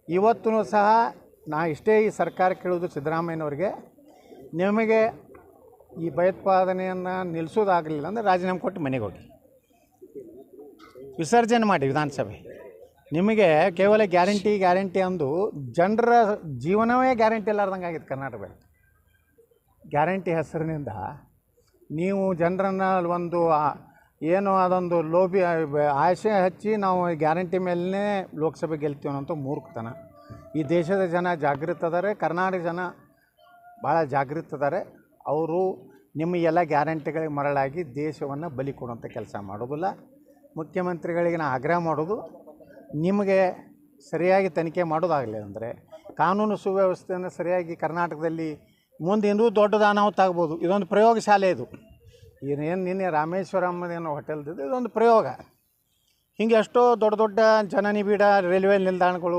ಇವತ್ತೂ ಸಹ ನಾ ಇಷ್ಟೇ ಈ ಸರ್ಕಾರ ಕೇಳೋದು ಸಿದ್ದರಾಮಯ್ಯನವ್ರಿಗೆ, ನಿಮಗೆ ಈ ಭಯೋತ್ಪಾದನೆಯನ್ನು ನಿಲ್ಲಿಸೋದಾಗಲಿಲ್ಲ ಅಂದರೆ ರಾಜೀನಾಮೆ ಕೊಟ್ಟು ಮನೆಗೆ ಹೋಗಿ ವಿಸರ್ಜನೆ ಮಾಡಿ ವಿಧಾನಸಭೆ. ನಿಮಗೆ ಕೇವಲ ಗ್ಯಾರಂಟಿ ಅಂದು ಜನರ ಜೀವನವೇ ಗ್ಯಾರಂಟಿ ಇಲ್ಲಾರ್ದಂಗೆ ಆಗಿದೆ ಕರ್ನಾಟಕದಲ್ಲಿ. ಗ್ಯಾರಂಟಿ ಹೆಸರಿನಿಂದ ನೀವು ಜನರನ್ನು ಒಂದು ಏನು ಅದೊಂದು ಲೋಭಿ ಆಸೆ ಹಚ್ಚಿ ನಾವು ಗ್ಯಾರಂಟಿ ಮೇಲೇ ಲೋಕಸಭೆ ಗೆಲ್ತೀವಿ ಅನ್ನೋಂಥ ಮೂರ್ಖತನ. ಈ ದೇಶದ ಜನ ಜಾಗೃತ ಅದಾರೆ, ಕರ್ನಾಟಕ ಜನ ಭಾಳ ಜಾಗೃತ ಅದಾರೆ. ಅವರು ನಿಮ್ಮ ಎಲ್ಲ ಗ್ಯಾರಂಟಿಗಳಿಗೆ ಮರಳಾಗಿ ದೇಶವನ್ನು ಬಲಿ ಕೊಡುವಂಥ ಕೆಲಸ ಮಾಡೋದಿಲ್ಲ. ಮುಖ್ಯಮಂತ್ರಿಗಳಿಗೆ ನಾನು ಆಗ್ರಹ ಮಾಡೋದು, ನಿಮಗೆ ಸರಿಯಾಗಿ ತನಿಖೆ ಮಾಡೋದಾಗಲಿ ಅಂದರೆ ಕಾನೂನು ಸುವ್ಯವಸ್ಥೆಯನ್ನು ಸರಿಯಾಗಿ ಕರ್ನಾಟಕದಲ್ಲಿ ಮುಂದೆ ಇನ್ನೂ ದೊಡ್ಡದು ಅನಾಹುತ ಆಗ್ಬೋದು. ಇದೊಂದು ಪ್ರಯೋಗಶಾಲೆ ಇದು. ಏನು ನಿನ್ನೆ ರಾಮೇಶ್ವರಂ ಏನೋ ಹೋಟೆಲ್ದಿದ್ದು ಇದೊಂದು ಪ್ರಯೋಗ. ಹಿಂಗೆ ಎಷ್ಟೋ ದೊಡ್ಡ ದೊಡ್ಡ ಜನನಿಬಿಡ ರೈಲ್ವೆ ನಿಲ್ದಾಣಗಳು,